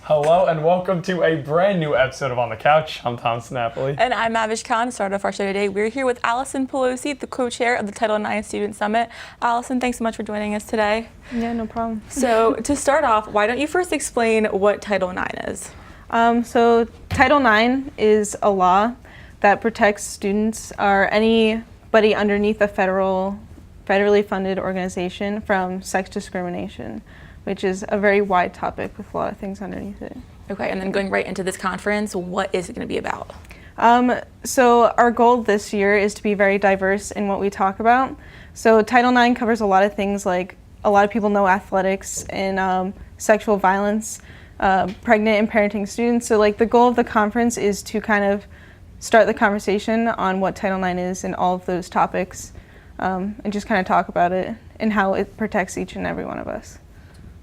Hello and welcome to a brand new episode of On the Couch. I'm Tom Snapoli. And I'm Avish Khan, start off our show today. We're here with Allison Pelosi, the co-chair of the Title IX Student Summit. Allison, thanks so much for joining us today. Yeah, no problem. So to start off, why don't you first explain what Title IX is? So Title IX is a law that protects students or anybody underneath a federally funded organization from sex discrimination, which is a very wide topic with a lot of things underneath it. Okay, and then going right into this conference, what is it going to be about? So our goal this year is to be very diverse in what we talk about. So Title IX covers a lot of things, like a lot of people know athletics and sexual violence, pregnant and parenting students. So like the goal of the conference is to kind of start the conversation on what Title IX is and all of those topics, and just kind of talk about it and how it protects each and every one of us.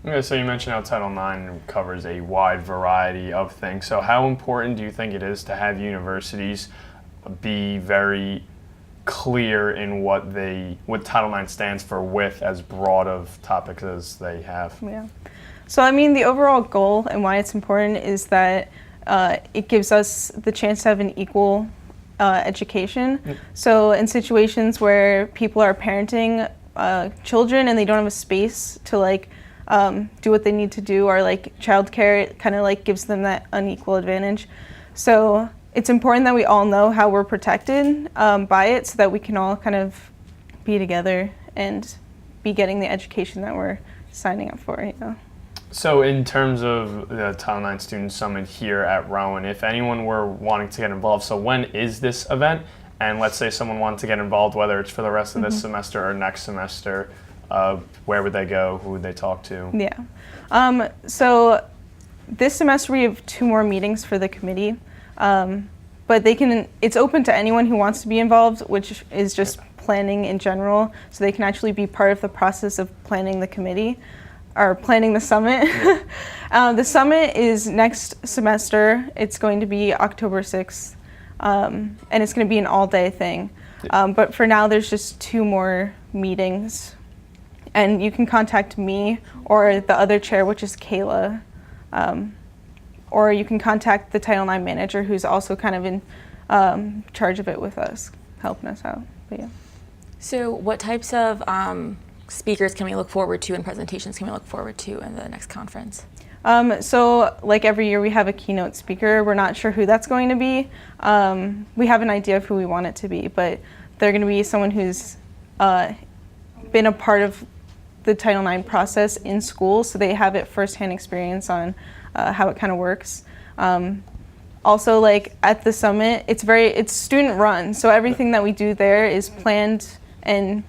Okay, so you mentioned how Title IX covers a wide variety of things. So how important do you think it is to have universities be very clear in what Title IX stands for with as broad of topics as they have? Yeah. So I mean, the overall goal and why it's important is that it gives us the chance to have an equal education. Mm. So in situations where people are parenting children and they don't have a space to do what they need to do, or like childcare, it kind of gives them that unequal advantage. So it's important that we all know how we're protected by it, so that we can all kind of be together and be getting the education that we're signing up for, So in terms of the Title IX Student Summit here at Rowan, if anyone were wanting to get involved, so when is this event? And let's say someone wanted to get involved, whether it's for the rest of this semester or next semester, where would they go? Who would they talk to? Yeah. So this semester we have 2 more meetings for the committee, but it's open to anyone who wants to be involved, which is just planning in general, so they can actually be part of the process of planning the committee, or planning the summit. Yeah. The summit is next semester. It's going to be October 6th, and it's going to be an all-day thing. But for now, there's just 2 more meetings. And you can contact me or the other chair, which is Kayla, or you can contact the Title IX manager, who's also kind of in charge of it with us, helping us out. But yeah. So what types of speakers can we look forward to and presentations can we look forward to in the next conference? So like every year we have a keynote speaker. We're not sure who that's going to be. We have an idea of who we want it to be, but they're going to be someone who's been a part of the Title IX process in school, so they have it firsthand experience on how it kind of works. Also, at the summit, it's student run, so everything that we do there is planned and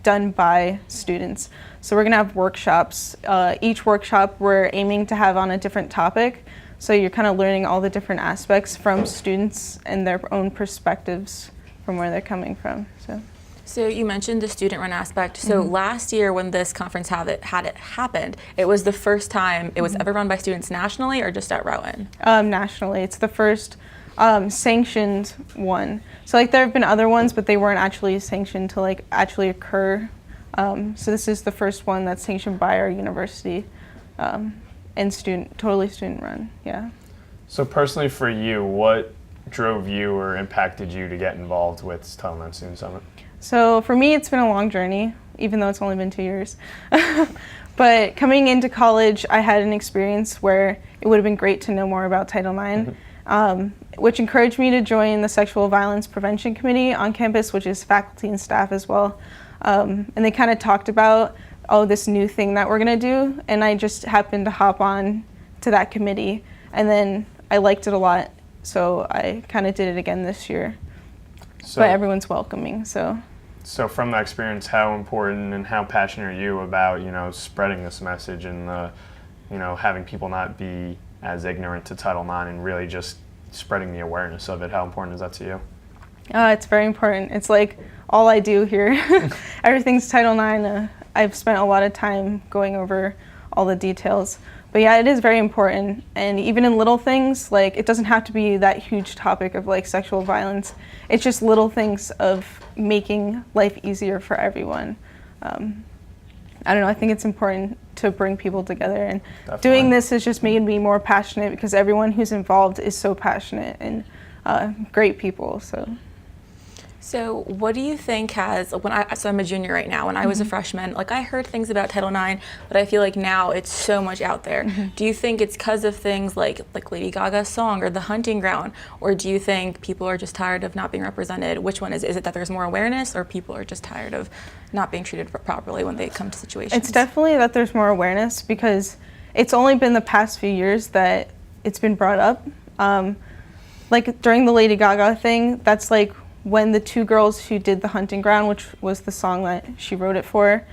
done by students. So we're gonna have workshops. Each workshop we're aiming to have on a different topic, so you're kind of learning all the different aspects from students and their own perspectives from where they're coming from. So you mentioned the student-run aspect. So last year when this conference had it happened, it was the first time it was ever run by students nationally or just at Rowan? Nationally. It's the first sanctioned one. So there have been other ones, but they weren't actually sanctioned to actually occur. So this is the first one that's sanctioned by our university, and totally student-run. Yeah. So personally for you, what drove you or impacted you to get involved with Title IX Student Summit? So for me, it's been a long journey, even though it's only been 2 years. But coming into college, I had an experience where it would have been great to know more about Title IX, which encouraged me to join the Sexual Violence Prevention Committee on campus, which is faculty and staff as well. And they kind of talked about, this new thing that we're gonna do, and I just happened to hop on to that committee, and then I liked it a lot, so I kind of did it again this year. But everyone's welcoming, so. So from that experience, how important and how passionate are you about, spreading this message and, having people not be as ignorant to Title IX and really just spreading the awareness of it? How important is that to you? It's very important. It's all I do here. Everything's Title IX. I've spent a lot of time going over all the details. But yeah, it is very important, and even in little things, it doesn't have to be that huge topic of sexual violence. It's just little things of making life easier for everyone. I don't know, I think it's important to bring people together. And Definitely. doing this has just made me more passionate because everyone who's involved is so passionate and great people. So what do you think has, so I'm a junior right now, when I was a freshman, like I heard things about Title IX, but I feel like now it's so much out there. Do you think it's because of things like Lady Gaga's song or the hunting ground, or do you think people are just tired of not being represented? Which one is it? Is it that there's more awareness, or people are just tired of not being treated properly when they come to situations? It's definitely that there's more awareness because it's only been the past few years that it's been brought up. Like during the Lady Gaga thing, that's like when the two girls who did The Hunting Ground, which was the song that she wrote it for,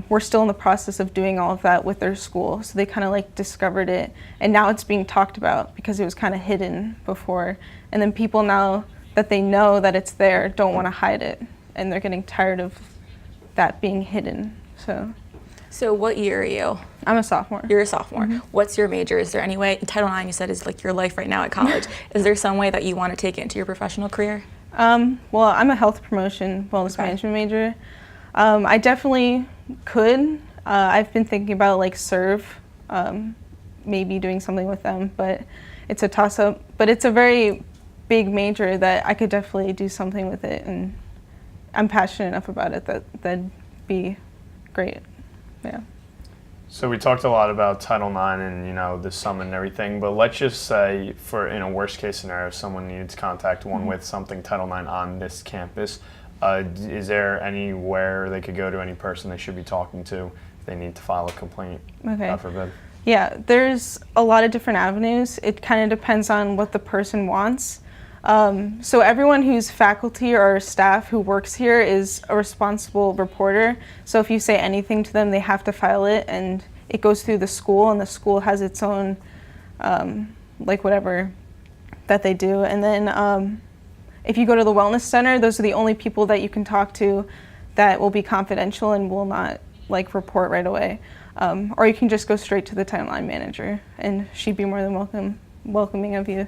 were still in the process of doing all of that with their school. So they kind of like discovered it, and now it's being talked about because it was kind of hidden before. And then people now that they know that it's there don't want to hide it, and they're getting tired of that being hidden. So what year are you? I'm a sophomore. You're a sophomore. What's your major? Is there any way, Title IX you said is like your life right now at college. Is there some way that you want to take it into your professional career? Well, I'm a health promotion wellness management major. I definitely could. I've been thinking about like serve, maybe doing something with them, but it's a toss-up. But it's a very big major that I could definitely do something with it, and I'm passionate enough about it that'd be great. Yeah. So we talked a lot about Title IX and the summit and everything, but let's just say in a worst case scenario, someone needed to contact one with something Title IX on this campus. Is there anywhere they could go to, any person they should be talking to if they need to file a complaint? Okay. God forbid. Yeah, there's a lot of different avenues. It kind of depends on what the person wants. So everyone who's faculty or staff who works here is a responsible reporter. So if you say anything to them, they have to file it, and it goes through the school, and the school has its own, like whatever that they do. And then if you go to the wellness center, those are the only people that you can talk to that will be confidential and will not like report right away. Or you can just go straight to the Title IX manager, and she'd be more than welcoming of you.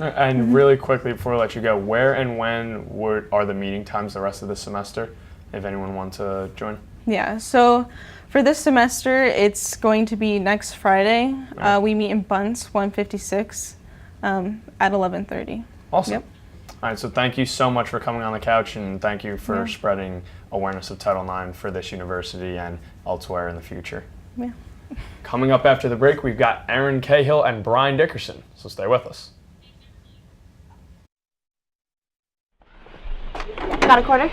And really quickly before I let you go, where and when are the meeting times the rest of the semester, if anyone wants to join? Yeah, so for this semester, it's going to be next Friday. We meet in Bunce, 156, at 11:30. Awesome. Yep. All right, so thank you so much for coming on the couch, and thank you for spreading awareness of Title IX for this university and elsewhere in the future. Yeah. Coming up after the break, we've got Aaron Cahill and Brian Dickerson, so stay with us. Got a quarter?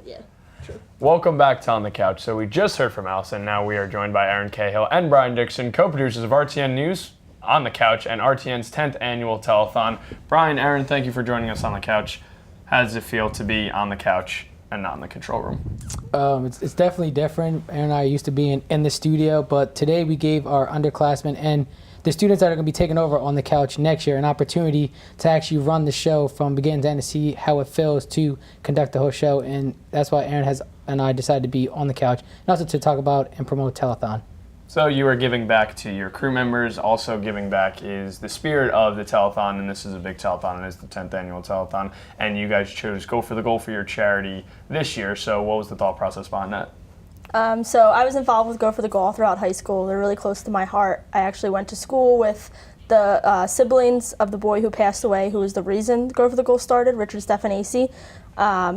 Yeah, true. Welcome back to On the Couch. So we just heard from Allison. Now we are joined by Aaron Cahill and Brian Dixon, co-producers of RTN News, On the Couch, and RTN's 10th annual telethon. Brian, Aaron, thank you for joining us on the couch. How does it feel to be on the couch and not in the control room? It's definitely different. Aaron and I used to be in the studio, but today we gave our underclassmen and the students that are going to be taking over On the Couch next year an opportunity to actually run the show from beginning to end to see how it feels to conduct the whole show, and that's why Aaron and I decided to be on the couch, and also to talk about and promote telethon. So you are giving back to your crew members. Also giving back is the spirit of the telethon, and this is a big telethon. It is the 10th annual telethon, and you guys chose Go for the Goal for your charity this year. So what was the thought process behind that? So I was involved with Go for the Goal throughout high school. They're really close to my heart. I actually went to school with the siblings of the boy who passed away, who was the reason Go for the Goal started, Richard Stefanasi.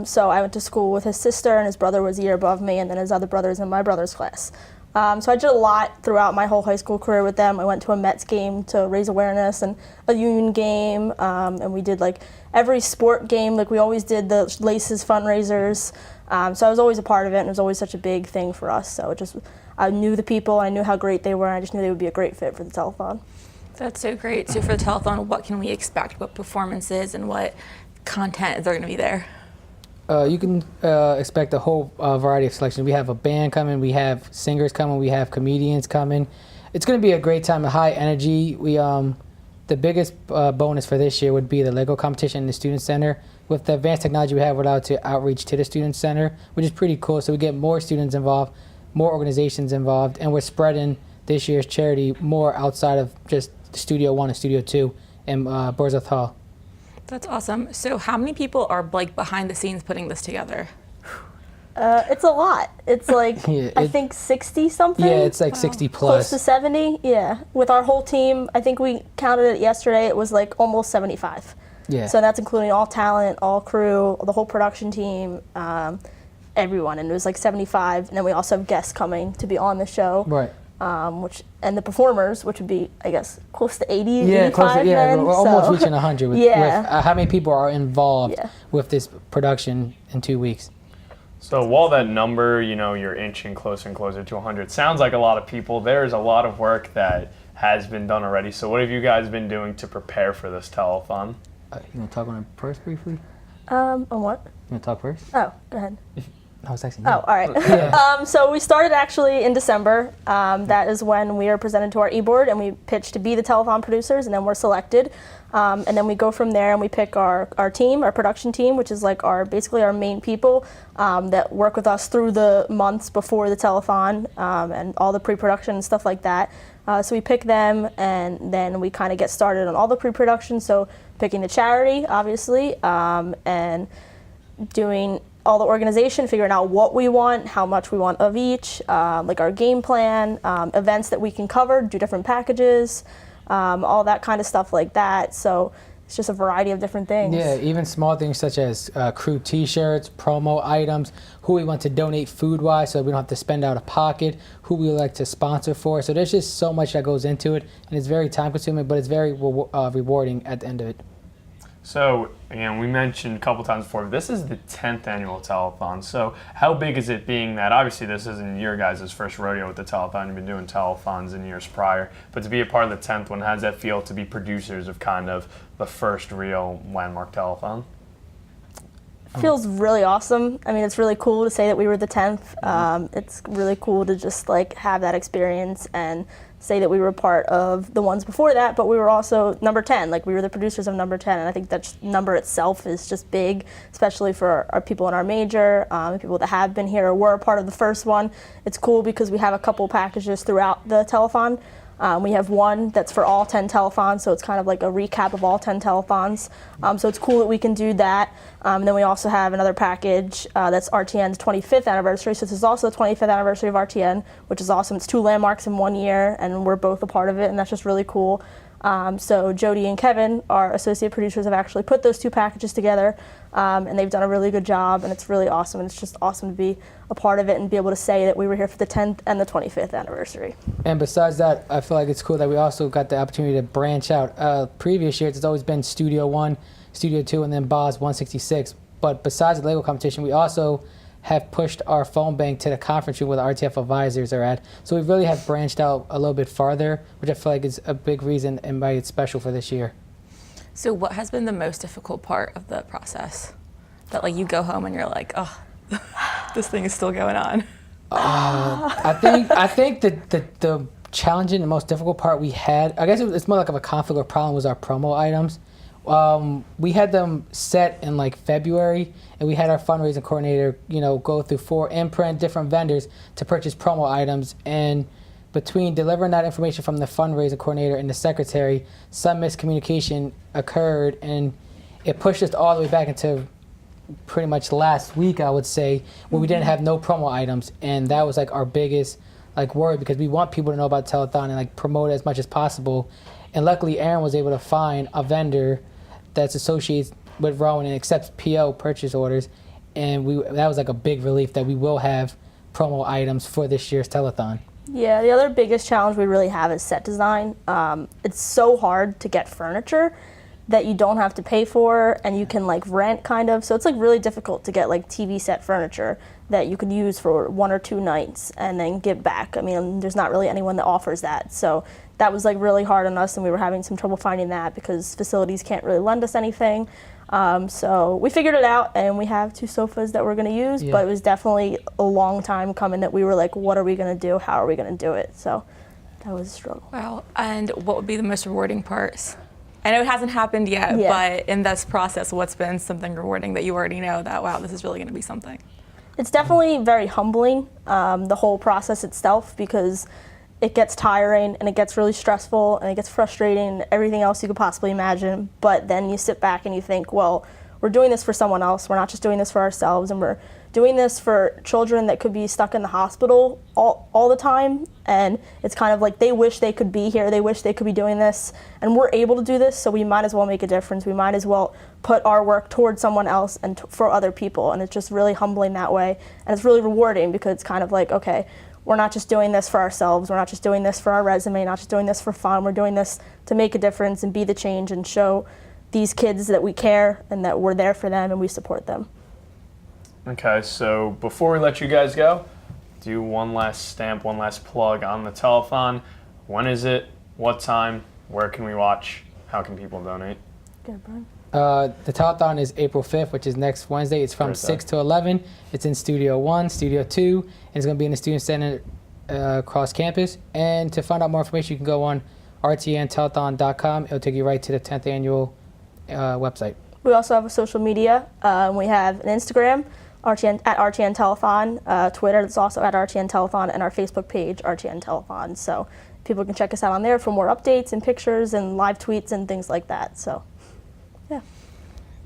So I went to school with his sister, and his brother was a year above me, and then his other brothers in my brother's class. So I did a lot throughout my whole high school career with them. I went to a Mets game to raise awareness and a Union game, and we did like every sport game. Like we always did the Laces fundraisers. So I was always a part of it, and it was always such a big thing for us. So it just, I knew the people, I knew how great they were, and I just knew they would be a great fit for the telethon. That's so great. So for the telethon, what can we expect? What performances and what content is there going to be there? You can expect a whole variety of selections. We have a band coming, we have singers coming, we have comedians coming. It's going to be a great time, a high energy. The biggest bonus for this year would be the Lego competition in the Student Center. With the advanced technology we have, we're allowed to outreach to the Student Center, which is pretty cool. So we get more students involved, more organizations involved, and we're spreading this year's charity more outside of just Studio 1 and Studio 2 in Bursworth Hall. That's awesome. So how many people are like behind the scenes putting this together? It's a lot. It's like, Yeah, I think 60 something. Yeah, it's like 60 plus. Close to 70, yeah. With our whole team, I think we counted it yesterday, it was like almost 75. Yeah. So that's including all talent, all crew, the whole production team, everyone. And it was like 75. And then we also have guests coming to be on the show. Right. And the performers, which would be, I guess, close to 80, Yeah, 85 close to, yeah, then, we're almost so. reaching 100 with, Yeah. with how many people are involved Yeah. with this production in 2 weeks. So while that number, you're inching closer and closer to 100, sounds like a lot of people. There's a lot of work that has been done already. So what have you guys been doing to prepare for this telethon? You want to talk on it first briefly? On what? You want to talk first? Oh, go ahead. I was actually. Oh, all right. Yeah. So we started actually in December. That is when we are presented to our e-board and we pitch to be the telethon producers, and then we're selected. And then we go from there and we pick our team, our production team, which is like basically our main people that work with us through the months before the telethon and all the pre-production and stuff like that. So we pick them, and then we kind of get started on all the pre-production. So picking the charity, obviously, and doing all the organization, figuring out what we want, how much we want of each, like our game plan, events that we can cover, do different packages, all that kind of stuff like that. So it's just a variety of different things. Yeah, even small things such as crew T-shirts, promo items, who we want to donate food-wise so we don't have to spend out of pocket, who we would like to sponsor for. So there's just so much that goes into it, and it's very time-consuming, but it's very rewarding at the end of it. So, again, we mentioned a couple times before, this is the 10th annual telethon. So how big is it, being that obviously this isn't your guys' first rodeo with the telethon, you've been doing telethons in years prior, but to be a part of the 10th one, how does that feel to be producers of kind of the first real landmark telethon? Feels really awesome. I mean, it's really cool to say that we were the 10th. It's really cool to just like have that experience and say that we were part of the ones before that, but we were also number 10. Like we were the producers of number 10, and I think that number itself is just big, especially for our people in our major, people that have been here or were a part of the first one. It's cool because we have a couple packages throughout the telethon. We have one that's for all 10 telethons, so it's kind of like a recap of all 10 telethons. So it's cool that we can do that. And then we also have another package that's RTN's 25th anniversary. So this is also the 25th anniversary of RTN, which is awesome. It's 2 landmarks in 1 year, and we're both a part of it, and that's just really cool. So Jody and Kevin, our associate producers, have actually put those 2 packages together, and they've done a really good job, and it's really awesome, and it's just awesome to be a part of it and be able to say that we were here for the 10th and the 25th anniversary. And besides that, I feel like it's cool that we also got the opportunity to branch out. Previous years, it's always been Studio 1, Studio 2, and then Boz 166. But besides the Lego competition, we also have pushed our phone bank to the conference room where the RTF advisors are at. So we really have branched out a little bit farther, which I feel like is a big reason and why it's special for this year. So what has been the most difficult part of the process? That like you go home and you're like, oh, this thing is still going on. I think the challenging and most difficult part we had, I guess it's more like of a conflict or problem, was our promo items. We had them set in like February, and we had our fundraising coordinator, go through 4 imprint different vendors to purchase promo items. And between delivering that information from the fundraising coordinator and the secretary, some miscommunication occurred, and it pushed us all the way back into pretty much last week, I would say, when we didn't have no promo items. And that was like our biggest worry, because we want people to know about telethon and promote it as much as possible. And luckily Aaron was able to find a vendor that's associated with Rowan and accepts PO purchase orders, and that was a big relief that we will have promo items for this year's telethon. Yeah, the other biggest challenge we really have is set design. It's so hard to get furniture that you don't have to pay for and you can like rent kind of. So it's like really difficult to get like TV set furniture that you can use for 1 or 2 nights and then give back. I mean, there's not really anyone that offers that. So that was like really hard on us and we were having some trouble finding that because facilities can't really lend us anything. So we figured it out and we have 2 sofas that we're going to use, but it was definitely a long time coming that we were like, what are we going to do? How are we going to do it? So that was a struggle. Wow. And what would be the most rewarding parts? I know it hasn't happened yet, but in this process, what's been something rewarding that you already know that, wow, this is really going to be something? It's definitely very humbling, the whole process itself, because it gets tiring and it gets really stressful and it gets frustrating and everything else you could possibly imagine. But then you sit back and you think, well, we're doing this for someone else. We're not just doing this for ourselves, and we're doing this for children that could be stuck in the hospital all the time. And it's kind of like they wish they could be here. They wish they could be doing this. And we're able to do this, so we might as well make a difference. We might as well put our work towards someone else and for other people. And it's just really humbling that way. And it's really rewarding because it's kind of like, okay, we're not just doing this for ourselves. We're not just doing this for our resume, not just doing this for fun. We're doing this to make a difference and be the change and show these kids that we care and that we're there for them and we support them. Okay, so before we let you guys go, do one last stamp, one last plug on the telethon. When is it? What time? Where can we watch? How can people donate? Good, Brian. The telethon is April 5th, which is next Wednesday. It's from 6 to 11. It's in Studio 1, Studio 2, and it's going to be in the Student Center across campus. And to find out more information, you can go on rtntelethon.com. It'll take you right to the 10th annual website. We also have a social media. We have an Instagram, RTN, at RTN Telethon, Twitter, it's also at RTN Telethon, and our Facebook page, RTN Telethon. So people can check us out on there for more updates and pictures and live tweets and things like that. So, yeah.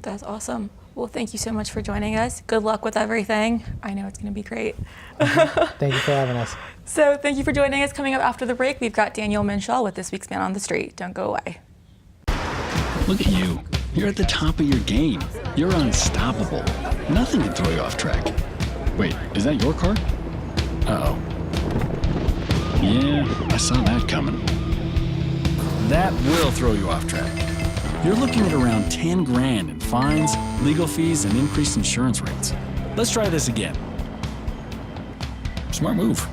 That's awesome. Well, thank you so much for joining us. Good luck with everything. I know it's going to be great. Thank you for having us. So thank you for joining us. Coming up after the break, we've got Daniel Minshaw with this week's Man on the Street. Don't go away. Look at you. You're at the top of your game. You're unstoppable. Nothing can throw you off track. Wait, is that your car? Uh-oh. Yeah, I saw that coming. That will throw you off track. You're looking at around 10 grand in fines, legal fees, and increased insurance rates. Let's try this again. Smart move.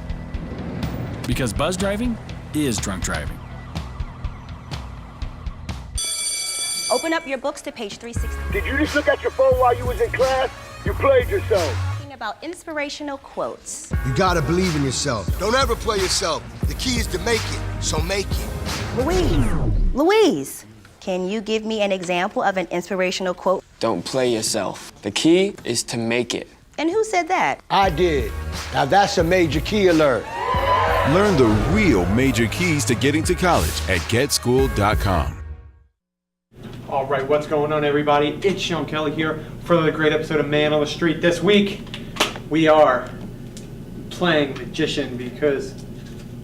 Because buzz driving is drunk driving. Open up your books to page 360. Did you just look at your phone while you was in class? You played yourself. Talking about inspirational quotes. You gotta believe in yourself. Don't ever play yourself. The key is to make it, so make it. Louise, can you give me an example of an inspirational quote? Don't play yourself. The key is to make it. And who said that? I did. Now that's a major key alert. Learn the real major keys to getting to college at getschool.com. All right, what's going on, everybody? It's Sean Kelly here for another great episode of Man on the Street. This week, we are playing magician because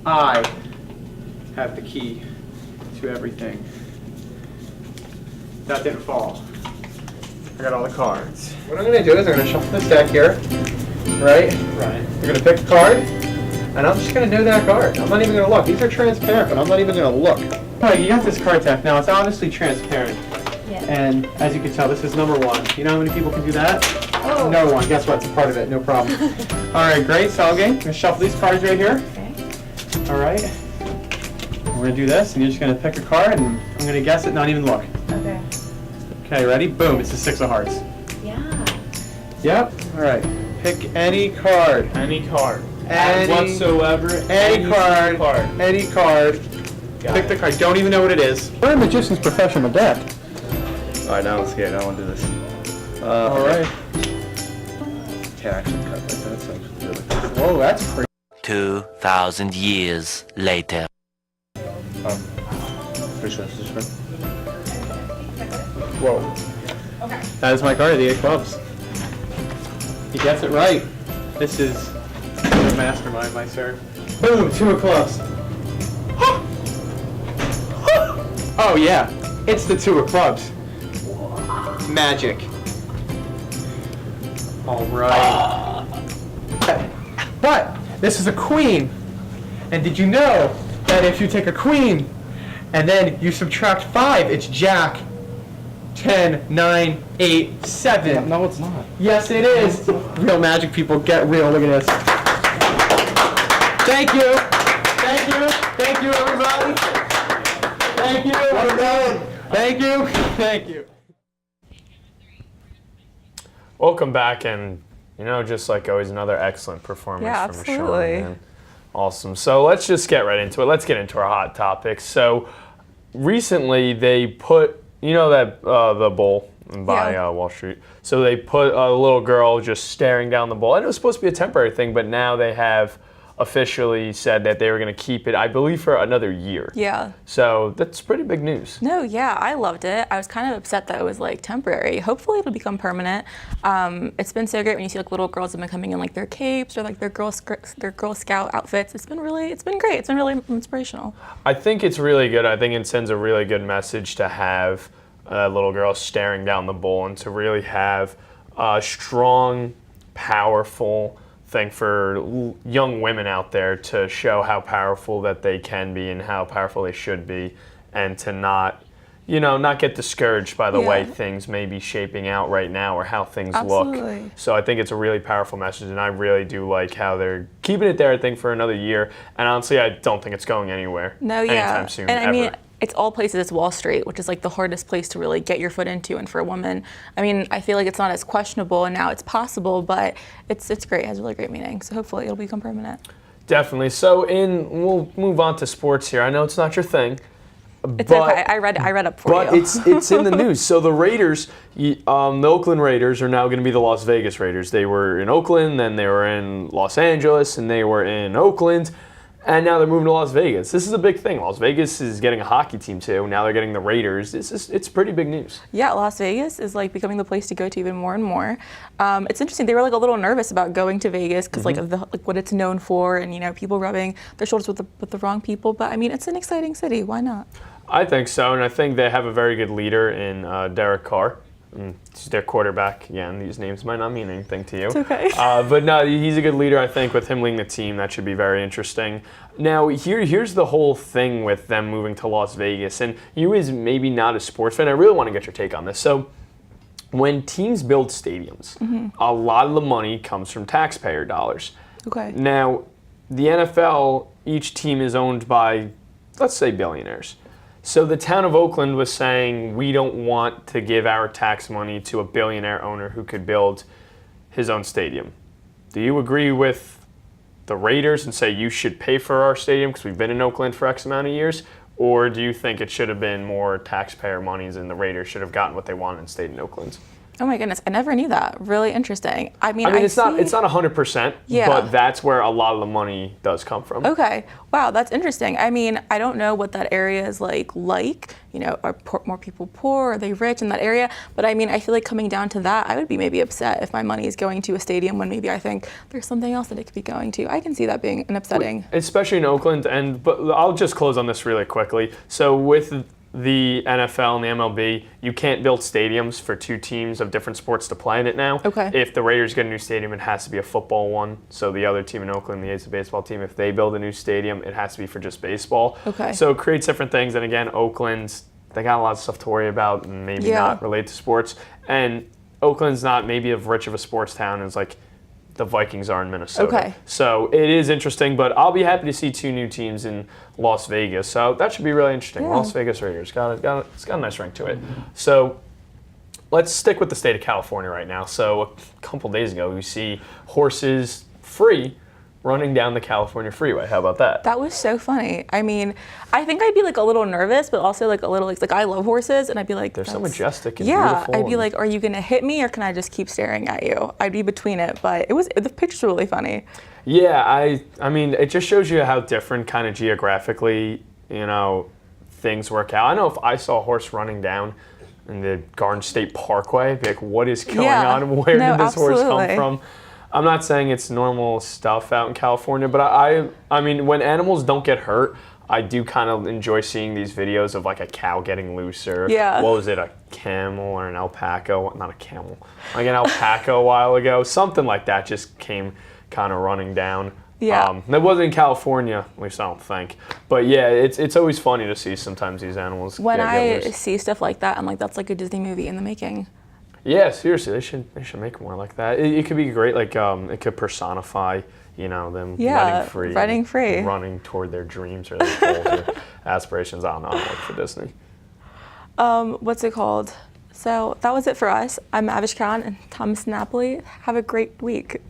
I have the key to everything. That didn't fall. I got all the cards. What I'm going to do is I'm going to shuffle this deck here, right? Right. We're going to pick a card, and I'm just going to do that card. I'm not even going to look. These are transparent, but I'm not even going to look. All right, you got this card deck now. It's obviously transparent. Yeah. And as you can tell, this is number 1. You know how many people can do that? Oh. No one. Guess what? It's a part of it. No problem. All right, great. So again, I'm going to shuffle these cards right here. Okay. All right. We're going to do this, and you're just going to pick a card, and I'm going to guess it, not even look. Okay. Okay, ready? Boom. It's the 6 of hearts. Yeah. Yep. All right. Pick any card. Any card. Any whatsoever. Any card. Any card. Pick the card. Don't even know what it is. We're a magician's professional deck. All right, now I'm scared. I don't want to do this. All right. Can't actually cut like that. So really Whoa, that's crazy. 2,000 years later. pretty sure that's just right. Whoa. Okay. That is my card, the 8 clubs. He gets it right. This is a mastermind, my sir. Boom, 2 of clubs. Oh yeah, it's the 2 of clubs. Magic. All right. But this is a queen. And did you know that if you take a queen and then you subtract 5, it's jack, 10, 9, 8, 7. No, it's not. Yes, it is. Real magic people, get real. Look at this. Thank you. Thank you. Thank you, everybody. Thank you. Well done. Thank you. Thank you. Welcome back, and just like always, another excellent performance from Sean. Absolutely. Man. Awesome. So let's just get right into it. Let's get into our hot topics. So recently they put, that the bowl by Wall Street. So they put a little girl just staring down the bowl. And it was supposed to be a temporary thing, but now they have officially said that they were going to keep it, I believe, for another year. Yeah. So that's pretty big news. No, yeah, I loved it. I was kind of upset that it was like temporary. Hopefully it'll become permanent. It's been so great when you see like little girls have been coming in like their capes or like their Girl Scout outfits. It's been great. It's been really inspirational. I think it's really good. I think it sends a really good message to have a little girl staring down the bowl and to really have a strong, powerful thing for young women out there to show how powerful that they can be and how powerful they should be, and to not get discouraged by the way things may be shaping out right now or how things look. So I think it's a really powerful message, and I really do like how they're keeping it there, I think, for another year. And honestly, I don't think it's going anywhere anytime soon. And ever. I mean, it's all places. It's Wall Street, which is like the hardest place to really get your foot into. And for a woman, I mean, I feel like it's not as questionable, and now it's possible, but it's great. It has really great meaning. So hopefully it'll become permanent. Definitely. So we'll move on to sports here. I know it's not your thing. It's okay. I read up for you. But it's in the news. So the Raiders, the Oakland Raiders, are now going to be the Las Vegas Raiders. They were in Oakland, then they were in Los Angeles, and they were in Oakland. And now they're moving to Las Vegas. This is a big thing. Las Vegas is getting a hockey team too. Now they're getting the Raiders. It's pretty big news. Yeah, Las Vegas is like becoming the place to go to even more and more. It's interesting. They were like a little nervous about going to Vegas because like of what it's known for, and people rubbing their shoulders with the wrong people. But I mean, it's an exciting city. Why not? I think so, and I think they have a very good leader in Derek Carr. He's their quarterback. Yeah, and these names might not mean anything to you. It's okay. But no, he's a good leader. I think with him leading the team, that should be very interesting. Now, here's the whole thing with them moving to Las Vegas. And you as maybe not a sports fan, I really want to get your take on this. So when teams build stadiums, a lot of the money comes from taxpayer dollars. Okay. Now, the NFL, each team is owned by, let's say, billionaires. So the town of Oakland was saying, we don't want to give our tax money to a billionaire owner who could build his own stadium. Do you agree with the Raiders and say you should pay for our stadium because we've been in Oakland for X amount of years? Or do you think it should have been more taxpayer monies and the Raiders should have gotten what they wanted and stayed in Oakland? Oh my goodness, I never knew that. Really interesting. I mean, it's not 100%, but that's where a lot of the money does come from. Okay. Wow, that's interesting. I mean, I don't know what that area is like. Are more people poor? Are they rich in that area? But I mean, I feel like coming down to that, I would be maybe upset if my money is going to a stadium when maybe I think there's something else that it could be going to. I can see that being an upsetting. Especially in Oakland, but I'll just close on this really quickly. So with the NFL and the MLB, you can't build stadiums for two teams of different sports to play in it now. Okay. If the Raiders get a new stadium, it has to be a football one. So the other team in Oakland, the A's baseball team, if they build a new stadium, it has to be for just baseball. Okay. So it creates different things. And again, Oakland, they got a lot of stuff to worry about and maybe not relate to sports. And Oakland's not maybe as rich of a sports town as like the Vikings are in Minnesota. Okay. So it is interesting, but I'll be happy to see two new teams in Las Vegas. So that should be really interesting. Yeah. Las Vegas Raiders it's got a nice ring to it. So let's stick with the state of California right now. So a couple days ago, we see horses free running down the California freeway. How about that? That was so funny. I mean, I think I'd be like a little nervous, but also like a little like I love horses, and I'd be like, they're so majestic and beautiful. I'd be like, are you gonna hit me or can I just keep staring at you? I'd be between it, but the pictures were really funny. Yeah, I mean, it just shows you how different kind of geographically, things work out. I know if I saw a horse running down in the Garden State Parkway, I'd be like, what is going on? Where did this horse come from? I'm not saying it's normal stuff out in California, but I mean, when animals don't get hurt, I do kind of enjoy seeing these videos of like a cow getting loose or what was it, a camel or an alpaca? Not a camel, like an alpaca a while ago. Something like that just came kind of running down. Yeah. That wasn't in California, at least I don't think. But yeah, it's always funny to see sometimes these animals. When get I loose. see stuff like that, I'm like, that's like a Disney movie in the making. Yeah, seriously, they should make more like that. It could be great, like it could personify, them running free, running toward their dreams or their goals or aspirations. I don't know, like for Disney. What's it called? So that was it for us. I'm Avish Khan and Thomas Napoli. Have a great week.